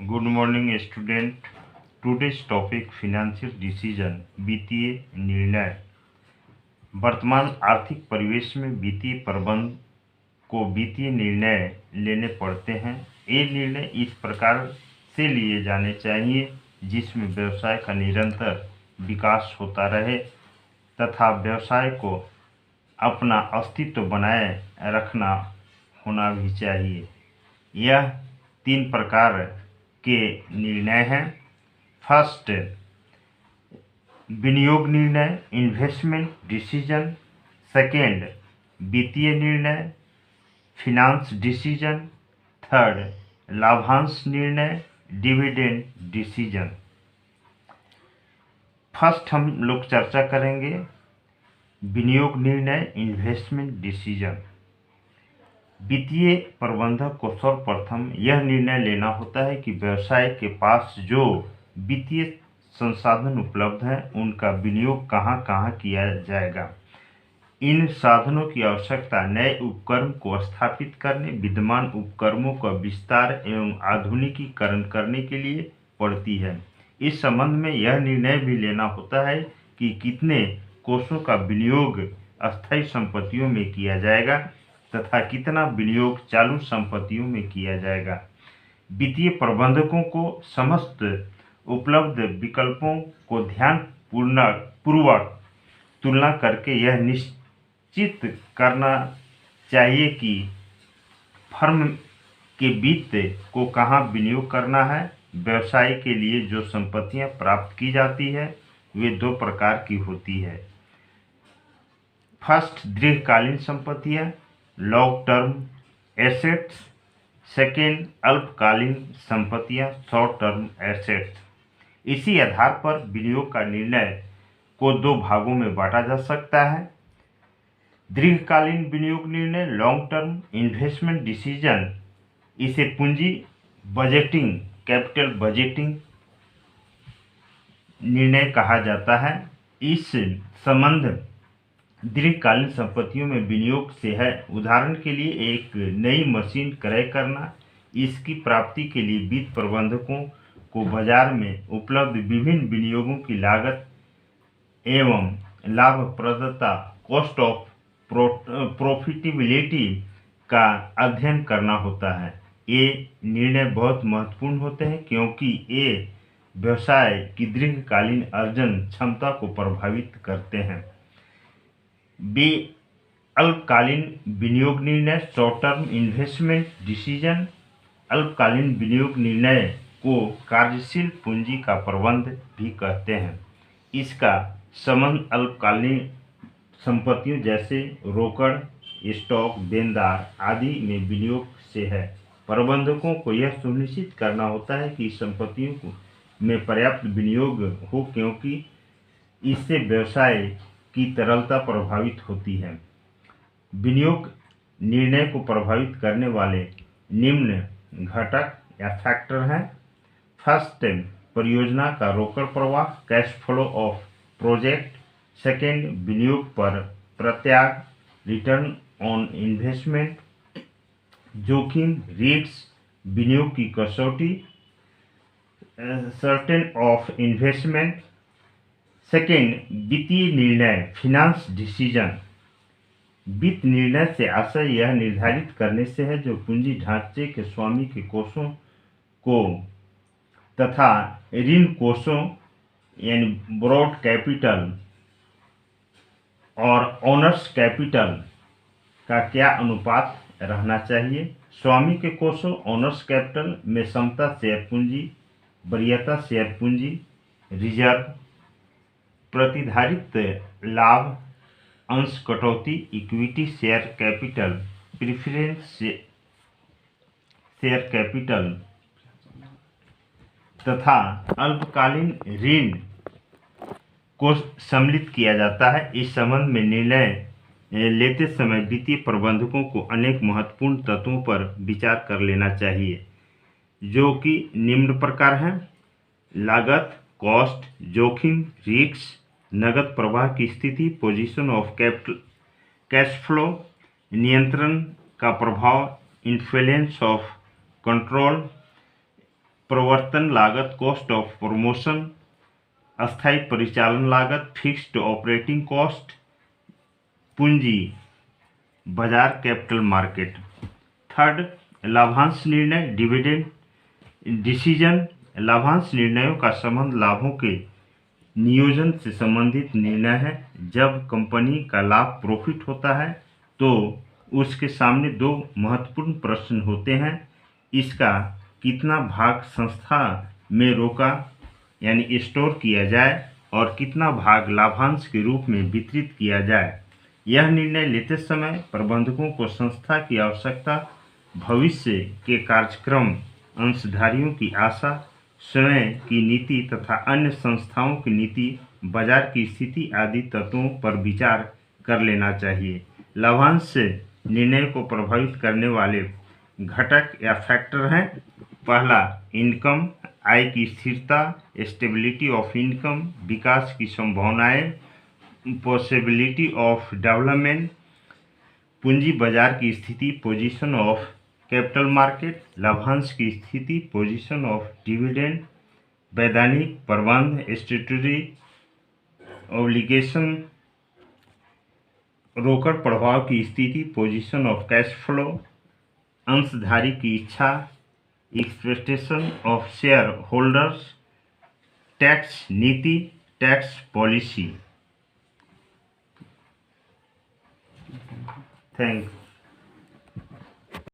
Good morning student. Today's topic financial decision, वित्तीय निर्णय। वर्तमान आर्थिक परिवेश में वित्तीय प्रबंधन को वित्तीय निर्णय लेने पड़ते हैं। ये निर्णय इस प्रकार से लिए जाने चाहिए जिसमें व्यवसाय का निरंतर विकास होता रहे तथा व्यवसाय को अपना अस्तित्व बनाए रखना होना भी चाहिए। यह 3 प्रकार के निर्णय हैं। फर्स्ट, विनियोग निर्णय, इन्वेस्टमेंट डिसीजन। सेकेंड, वित्तीय निर्णय, फिनांस डिसीजन। थर्ड, लाभांश निर्णय, डिविडेंड डिसीजन। फर्स्ट हम लोग चर्चा करेंगे विनियोग निर्णय, इन्वेस्टमेंट डिसीजन। वित्तीय प्रबंधक को सर्वप्रथम यह निर्णय लेना होता है कि व्यवसाय के पास जो वित्तीय संसाधन उपलब्ध हैं उनका विनियोग कहाँ कहाँ किया जाएगा। इन साधनों की आवश्यकता नए उपक्रम को स्थापित करने, विद्यमान उपक्रमों का विस्तार एवं आधुनिकीकरण करने के लिए पड़ती है। इस संबंध में यह निर्णय भी लेना होता है कि कितने कोषों का विनियोग अस्थायी संपत्तियों में किया जाएगा तथा कितना विनियोग चालू संपत्तियों में किया जाएगा। वित्तीय प्रबंधकों को समस्त उपलब्ध विकल्पों को ध्यानपूर्वक तुलना करके यह निश्चित करना चाहिए कि फर्म के वित्त को कहाँ विनियोग करना है। व्यवसाय के लिए जो संपत्तियां प्राप्त की जाती है वे 2 प्रकार की होती है। फर्स्ट, दीर्घकालीन संपत्तियां, लॉन्ग टर्म एसेट्स। सेकेंड, अल्पकालीन संपत्तियां, शॉर्ट टर्म एसेट्स। इसी आधार पर विनियोग का निर्णय को 2 भागों में बांटा जा सकता है। दीर्घकालीन विनियोग निर्णय, लॉन्ग टर्म इन्वेस्टमेंट डिसीजन, इसे पूंजी बजटिंग, कैपिटल बजटिंग निर्णय कहा जाता है। इस संबंध दीर्घकालीन संपत्तियों में विनियोग से है। उदाहरण के लिए एक नई मशीन क्रय करना। इसकी प्राप्ति के लिए वित्त प्रबंधकों को बाजार में उपलब्ध विभिन्न विनियोगों की लागत एवं लाभप्रदता, कॉस्ट ऑफ प्रॉफिटेबिलिटी का अध्ययन करना होता है। ये निर्णय बहुत महत्वपूर्ण होते हैं क्योंकि ये व्यवसाय की दीर्घकालीन अर्जन क्षमता को प्रभावित करते हैं। अल्पकालीन विनियोग निर्णय, शॉर्ट टर्म इन्वेस्टमेंट डिसीजन। अल्पकालीन विनियोग निर्णय को कार्यशील पूंजी का प्रबंध भी कहते हैं। इसका संबंध अल्पकालीन संपत्तियों जैसे रोकड़, स्टॉक, देनदार आदि में विनियोग से है। प्रबंधकों को यह सुनिश्चित करना होता है कि संपत्तियों में पर्याप्त विनियोग हो क्योंकि इससे व्यवसाय की तरलता प्रभावित होती है। विनियोग निर्णय को प्रभावित करने वाले निम्न घटक या फैक्टर हैं। फर्स्ट, परियोजना का रोकड़ प्रवाह, cash flow of project. Second, विनियोग पर प्रत्याग, रिटर्न ऑन इन्वेस्टमेंट। जोखिम, रिस्क, विनियोग की कसौटी, सर्टेन ऑफ इन्वेस्टमेंट। सेकेंड, वित्तीय निर्णय, फिनांस डिसीजन। वित्त निर्णय से आशय यह निर्धारित करने से है जो पूंजी ढांचे के स्वामी के कोषों को तथा ऋण कोषों यानी ब्रॉड कैपिटल और ओनर्स कैपिटल का क्या अनुपात रहना चाहिए। स्वामी के कोषों, ओनर्स कैपिटल में समता शेयर पूंजी, वरीयता शेयर पूंजी, रिजर्व, प्रतिधारित लाभ, अंश कटौती, equity share capital, preference share capital तथा अल्पकालीन ऋण को सम्मिलित किया जाता है। इस संबंध में निर्णय लेते समय वित्तीय प्रबंधकों को अनेक महत्वपूर्ण तत्वों पर विचार कर लेना चाहिए जो कि निम्न प्रकार हैं। लागत, कॉस्ट, जोखिम, रिस्क, नगद प्रवाह की स्थिति, position of capital, cash flow, नियंत्रण का प्रभाव, इन्फ्लुएंस ऑफ कंट्रोल, प्रवर्तन लागत, कॉस्ट ऑफ प्रमोशन, अस्थायी परिचालन लागत, फिक्स्ड ऑपरेटिंग कॉस्ट, पूंजी बाजार, कैपिटल मार्केट। थर्ड, लाभांश निर्णय, डिविडेंड डिसीजन। लाभांश निर्णयों का संबंध लाभों के नियोजन से संबंधित निर्णय है। जब कंपनी का लाभ प्रॉफिट होता है तो उसके सामने दो महत्वपूर्ण प्रश्न होते हैं। इसका कितना भाग संस्था में रोका यानी स्टोर किया जाए और कितना भाग लाभांश के रूप में वितरित किया जाए। यह निर्णय लेते समय प्रबंधकों को संस्था की आवश्यकता, भविष्य के कार्यक्रम, अंशधारियों की आशा, स्वयं की नीति तथा अन्य संस्थाओं की नीति, बाजार की स्थिति आदि तत्वों पर विचार कर लेना चाहिए। लाभांश से निर्णय को प्रभावित करने वाले घटक या फैक्टर हैं। पहला, इनकम, आय की स्थिरता, स्टेबिलिटी ऑफ इनकम, विकास की संभावनाएं, पॉसिबिलिटी ऑफ डेवलपमेंट, पूंजी बाजार की स्थिति, पोजीशन ऑफ कैपिटल मार्केट, लाभांश की स्थिति, पोजीशन ऑफ डिविडेंड, वैधानिक प्रबंध, स्टैट्यूटरी ऑब्लिगेशन, रोकड़ प्रभाव की स्थिति, पोजीशन ऑफ कैश फ्लो, अंशधारी की इच्छा, expectation of share holders, tax नीति, टैक्स पॉलिसी। थैंक्स।